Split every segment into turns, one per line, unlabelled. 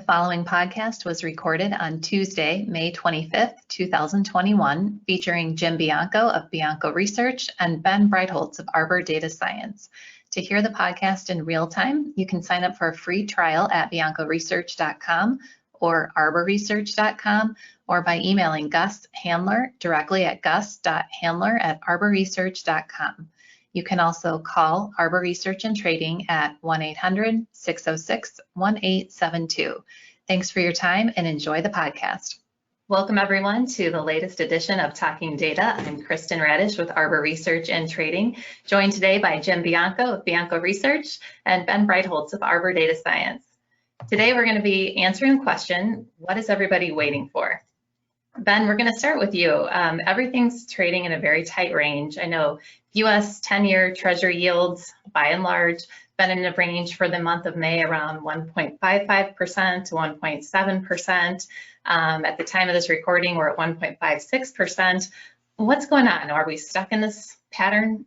following podcast was recorded on Tuesday, May 25th, 2021, featuring Jim Bianco of Bianco Research and Ben Breitholtz of Arbor Data Science. To hear the podcast in real time, you can sign up for a free trial at biancoresearch.com or arborresearch.com or by emailing Gus Handler directly at gus.handler@arborresearch.com. You can also call Arbor Research and Trading at 1-800-606-1872. Thanks for your time and enjoy the podcast. Welcome everyone to the latest edition of Talking Data. I'm Kristen Radish with Arbor Research and Trading, joined today by Jim Bianco of Bianco Research and Ben Breitholtz of Arbor Data Science. Today we're going to be answering the question, what is everybody waiting for? Ben, we're going to start with you. Everything's trading in a very tight range. I know U.S. 10-year Treasury yields, by and large, been in a range for the month of May around 1.55% to 1.7%. At the time of this recording, we're at 1.56%. What's going on? Are we stuck in this pattern?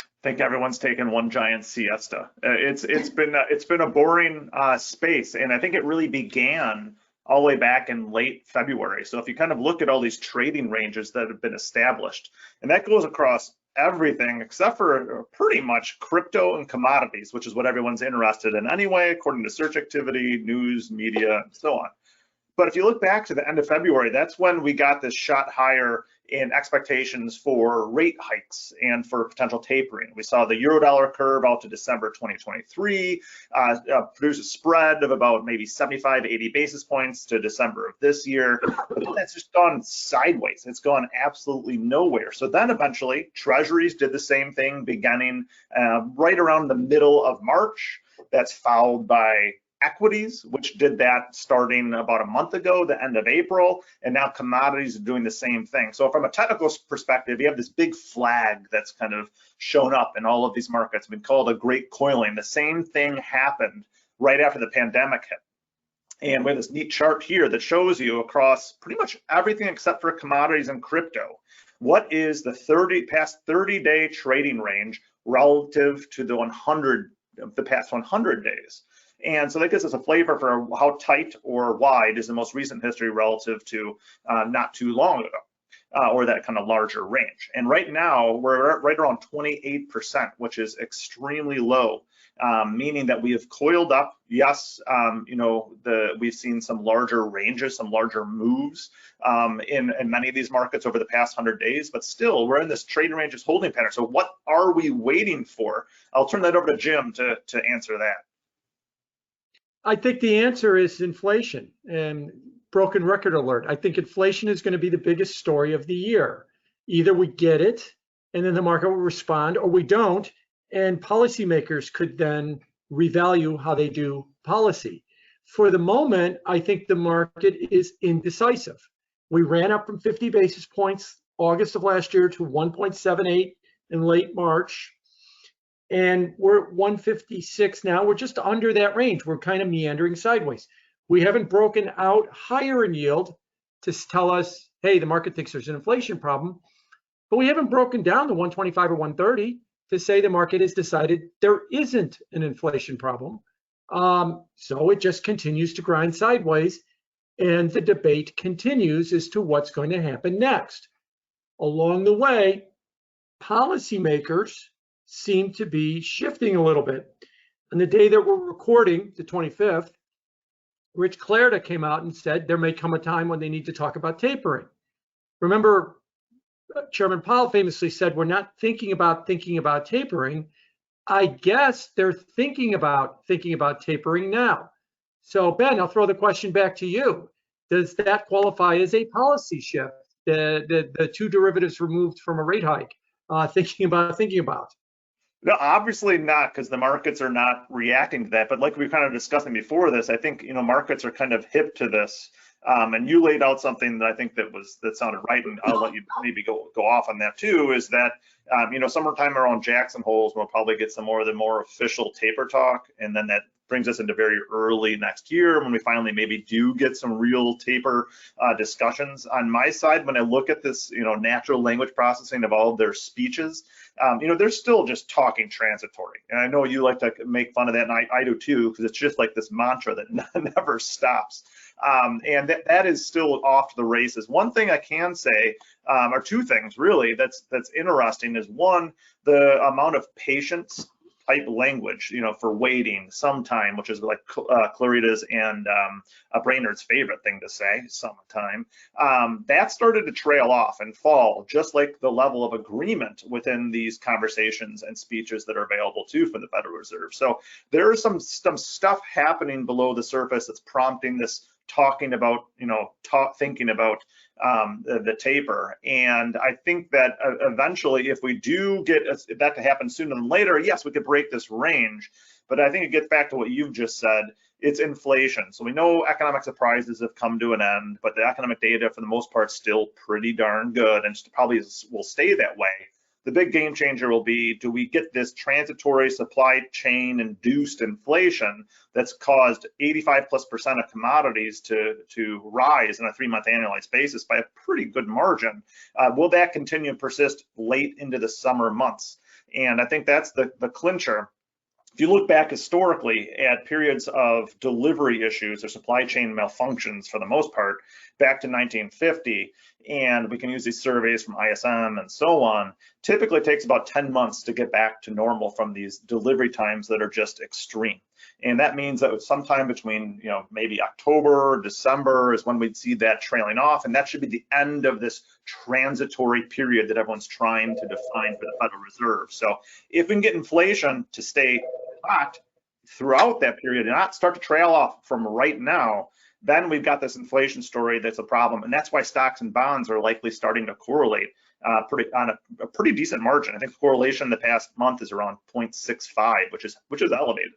I think everyone's taken one giant siesta. It's been a boring space, and I think it really began all the way back in late February. So if you kind of look at all these trading ranges that have been established, and that goes across everything except for pretty much crypto and commodities, which is what everyone's interested in anyway, according to search activity, news, media, and so on. But if you look back to the end of February, that's when we got this shot higher in expectations for rate hikes and for potential tapering. We saw the Eurodollar curve out to December 2023 produce a spread of about maybe 75 to 80 basis points to December of this year. But that's just gone sideways. It's gone absolutely nowhere. So then eventually Treasuries did the same thing beginning right around the middle of March. That's followed by equities, which did that starting about a month ago, the end of April, and now commodities are doing the same thing. So from a technical perspective, you have this big flag that's kind of shown up in all of these markets, been called a great coiling. The same thing happened right after the pandemic hit. And we have this neat chart here that shows you across pretty much everything except for commodities and crypto, what is the past 30-day trading range relative to the past 100 days. And so that gives us a flavor for how tight or wide is the most recent history relative to not too long ago, or that kind of larger range. And right now, we're right around 28%, which is extremely low, meaning that we have coiled up. Yes, we've seen some larger ranges, some larger moves in many of these markets over the past 100 days, but still, we're in this trading ranges holding pattern. So what are we waiting for? I'll turn that over to Jim to answer that.
I think the answer is inflation, and broken record alert. I think inflation is going to be the biggest story of the year. Either we get it and then the market will respond, or we don't, and policymakers could then revalue how they do policy. For the moment, I think the market is indecisive. We ran up from 50 basis points August of last year to 1.78 in late March. And we're at 156 now. We're just under that range. We're kind of meandering sideways. We haven't broken out higher in yield to tell us, hey, the market thinks there's an inflation problem, but we haven't broken down to 125 or 130 to say the market has decided there isn't an inflation problem. So it just continues to grind sideways, and the debate continues as to what's going to happen next. Along the way, policymakers seem to be shifting a little bit. On the day that we're recording, the 25th, Rich Clarida came out and said there may come a time when they need to talk about tapering. Remember, Chairman Powell famously said, we're not thinking about tapering. I guess they're thinking about tapering now. So Ben, I'll throw the question back to you. Does that qualify as a policy shift? The two derivatives removed from a rate hike, thinking about?
No, obviously not, because the markets are not reacting to that. But like we were kind of discussing before this, I think markets are kind of hip to this. And you laid out something that I think that sounded right, and I'll let you maybe go off on that too. Is that summertime around Jackson Holes, we'll probably get some more of the more official taper talk, and then that brings us into very early next year when we finally maybe do get some real taper discussions. On my side, when I look at this, natural language processing of all of their speeches, they're still just talking transitory. And I know you like to make fun of that, and I do too, because it's just like this mantra that never stops. And that is still off to the races. One thing I can say, or two things really, that's interesting is one, the amount of patience type language, for waiting some time, which is like Clarita's and Brainerd's favorite thing to say, sometime. That started to trail off and fall, just like the level of agreement within these conversations and speeches that are available too for the Federal Reserve. So there is some stuff happening below the surface that's prompting this talking about, thinking about the taper. And I think that eventually, if we do get that to happen sooner than later, yes, we could break this range. But I think it gets back to what you've just said. It's inflation. So we know economic surprises have come to an end, but the economic data for the most part is still pretty darn good and probably will stay that way. The big game changer will be, do we get this transitory supply chain induced inflation that's caused 85+% of commodities to rise on a 3-month annualized basis by a pretty good margin? Will that continue to persist late into the summer months? And I think that's the clincher. If you look back historically at periods of delivery issues or supply chain malfunctions, for the most part, back to 1950, and we can use these surveys from ISM and so on, typically it takes about 10 months to get back to normal from these delivery times that are just extreme. And that means that sometime between, maybe October or December is when we'd see that trailing off, and that should be the end of this transitory period that everyone's trying to define for the Federal Reserve. So if we can get inflation to stay hot throughout that period and not start to trail off from right now, then we've got this inflation story that's a problem. And that's why stocks and bonds are likely starting to correlate on a pretty decent margin. I think the correlation in the past month is around 0.65, which is elevated.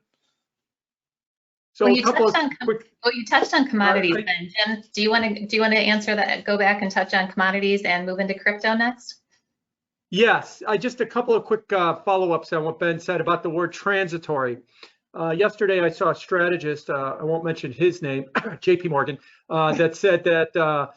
So
you touched on commodities. Then Jim, do you want to answer that? Go back and touch on commodities and move into crypto next.
Yes, just a couple of quick follow-ups on what Ben said about the word transitory. Yesterday, I saw a strategist, I won't mention his name, JP Morgan, that said that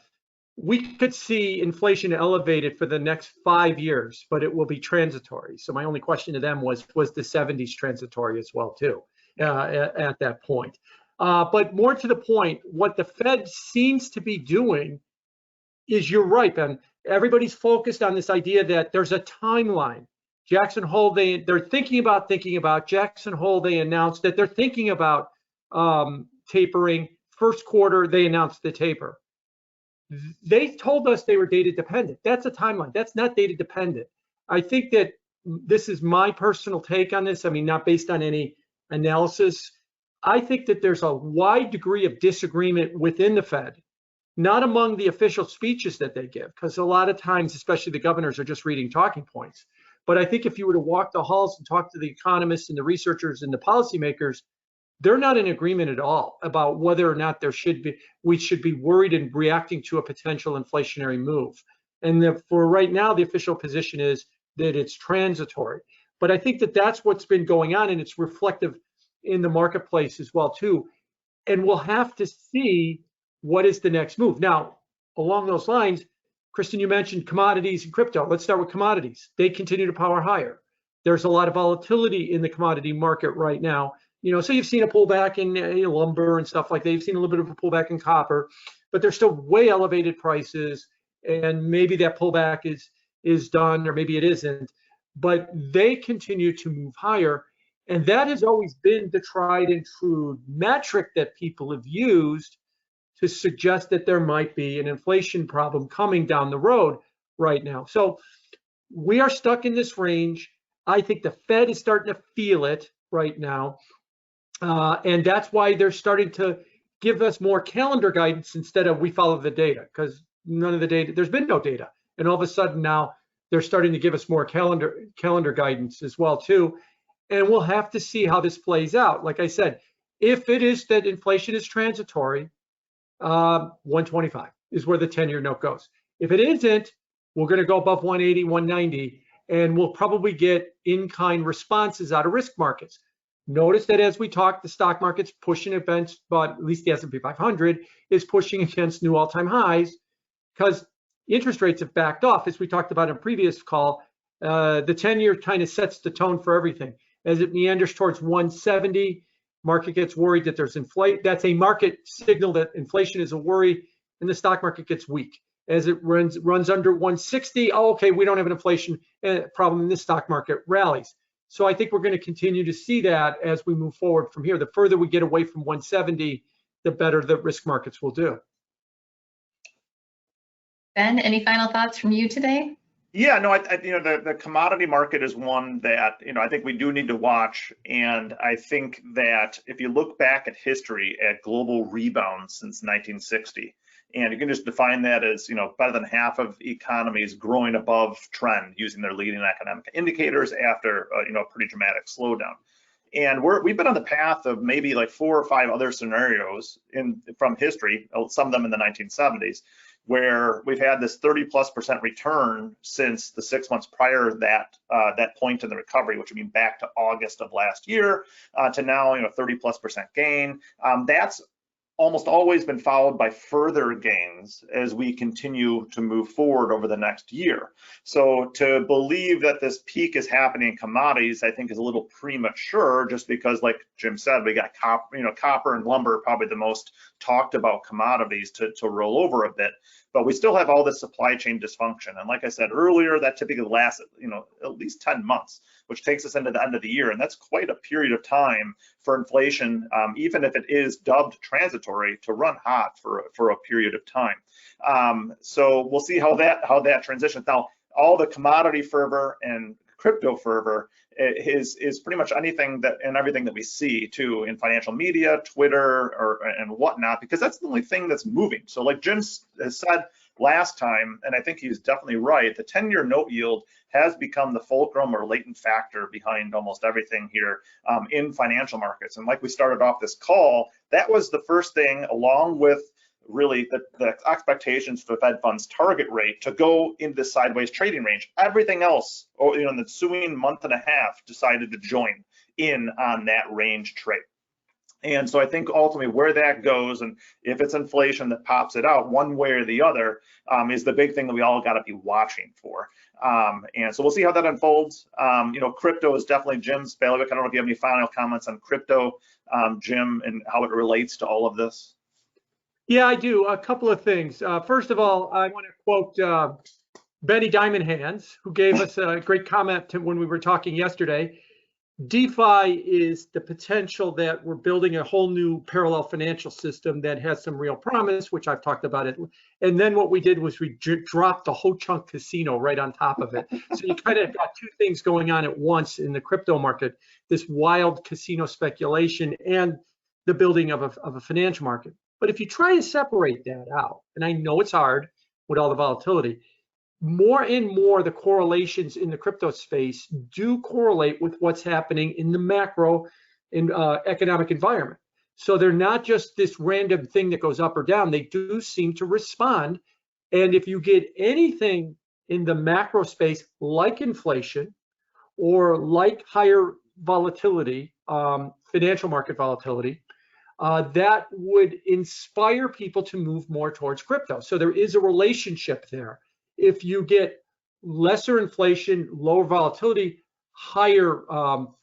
we could see inflation elevated for the next 5 years, but it will be transitory. So my only question to them was the 70s transitory as well, too, at that point. But more to the point, what the Fed seems to be doing is, you're right, Ben, everybody's focused on this idea that there's a timeline. Jackson Hole, they're thinking about Jackson Hole. They announced that they're thinking about tapering. First quarter, they announced the taper. They told us they were data dependent. That's a timeline. That's not data dependent. I think that this is my personal take on this. I mean, not based on any analysis. I think that there's a wide degree of disagreement within the Fed, not among the official speeches that they give, because a lot of times, especially the governors, are just reading talking points. But I think if you were to walk the halls and talk to the economists and the researchers and the policymakers, they're not in agreement at all about whether or not we should be worried and reacting to a potential inflationary move. And for right now, the official position is that it's transitory. But I think that that's what's been going on, and it's reflective in the marketplace as well, too. And we'll have to see what is the next move. Now, along those lines, Kristen, you mentioned commodities and crypto. Let's start with commodities. They continue to power higher. There's a lot of volatility in the commodity market right now. So you've seen a pullback in lumber and stuff like that. You've seen a little bit of a pullback in copper, but there's still way elevated prices. And maybe that pullback is done, or maybe it isn't. But they continue to move higher. And that has always been the tried and true metric that people have used to suggest that there might be an inflation problem coming down the road right now. So we are stuck in this range. I think the Fed is starting to feel it right now. And that's why they're starting to give us more calendar guidance instead of we follow the data, because none of the data, there's been no data. And all of a sudden now they're starting to give us more calendar guidance as well, too. And we'll have to see how this plays out. Like I said, if it is that inflation is transitory, 125 is where the 10-year note goes. If it isn't, we're going to go above 180, 190, and we'll probably get in-kind responses out of risk markets. Notice that as we talk, the stock market's pushing against, but at least the S&P 500 is pushing against new all-time highs because interest rates have backed off. As we talked about in a previous call, The 10-year kind of sets the tone for everything. As it meanders towards 170, market gets worried that there's inflation. That's a market signal that inflation is a worry, and the stock market gets weak. As it runs under 160, oh, okay, we don't have an inflation problem in this stock market, rallies. So I think we're going to continue to see that as we move forward from here. The further we get away from 170, the better the risk markets will do.
Ben, any final thoughts from you today?
Yeah, no, the commodity market is one that, I think we do need to watch. And I think that if you look back at history at global rebounds since 1960, and you can just define that as, better than half of economies growing above trend using their leading economic indicators after, a pretty dramatic slowdown. And we've been on the path of maybe like 4 or 5 other scenarios from history, some of them in the 1970s, where we've had this 30+% return since the 6 months prior that point in the recovery, which would mean back to August of last year, to now 30+% gain. That's almost always been followed by further gains as we continue to move forward over the next year. So to believe that this peak is happening in commodities, I think is a little premature, just because, like Jim said, we got copper and lumber, probably the most talked about commodities to roll over a bit. But we still have all this supply chain dysfunction. And like I said earlier, that typically lasts, at least 10 months, which takes us into the end of the year. And that's quite a period of time for inflation, even if it is dubbed transitory, to run hot for a period of time. So we'll see how that transitions. Now, all the commodity fervor and crypto fervor is pretty much anything and everything that we see too in financial media, Twitter, and whatnot, because that's the only thing that's moving. So like Jim has said last time, and I think he's definitely right, the 10-year note yield has become the fulcrum or latent factor behind almost everything here in financial markets. And like we started off this call, that was the first thing, along with really the expectations for the Fed funds target rate, to go into the sideways trading range. Everything else, in the ensuing month and a half, decided to join in on that range trade. And so I think ultimately where that goes, and if it's inflation that pops it out one way or the other, is the big thing that we all got to be watching for. And so we'll see how that unfolds. Crypto is definitely Jim's bailiwick. I don't know if you have any final comments on crypto, Jim, and how it relates to all of this.
Yeah, I do. A couple of things. First of all, I want to quote Benny Diamond Hands, who gave us a great comment when we were talking yesterday. DeFi is the potential that we're building a whole new parallel financial system that has some real promise, which I've talked about it. And then what we did was we dropped the Ho Chunk Casino right on top of it. So you kind of got two things going on at once in the crypto market, this wild casino speculation and the building of a financial market. But if you try to separate that out, and I know it's hard with all the volatility, more and more the correlations in the crypto space do correlate with what's happening in the macro and economic environment. So they're not just this random thing that goes up or down. They do seem to respond. And if you get anything in the macro space like inflation or like higher volatility, financial market volatility, that would inspire people to move more towards crypto. So there is a relationship there. If you get lesser inflation, lower volatility, higher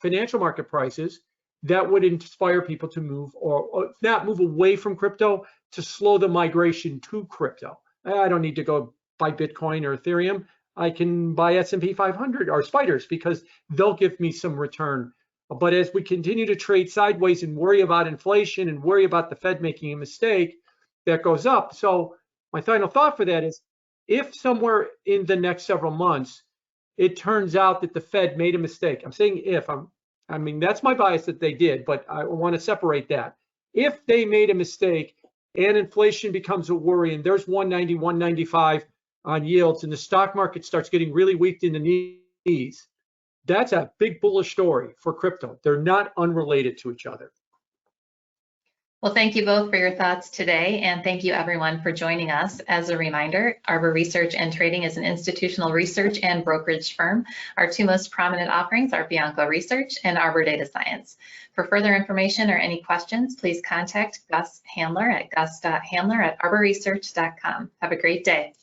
financial market prices, that would inspire people to move, or not move away from crypto, to slow the migration to crypto. I don't need to go buy Bitcoin or Ethereum. I can buy S&P 500 or spiders because they'll give me some return. But as we continue to trade sideways and worry about inflation and worry about the Fed making a mistake, that goes up. So my final thought for that is, if somewhere in the next several months, it turns out that the Fed made a mistake, I'm saying if, I mean, that's my bias that they did, but I want to separate that. If they made a mistake and inflation becomes a worry and there's 190, 195 on yields and the stock market starts getting really weak in the knees, that's a big bullish story for crypto. They're not unrelated to each other.
Well, thank you both for your thoughts today, and thank you everyone for joining us. As a reminder, Arbor Research and Trading is an institutional research and brokerage firm. Our two most prominent offerings are Bianco Research and Arbor Data Science. For further information or any questions, please contact Gus Handler at gus.handler@arborresearch.com. Have a great day.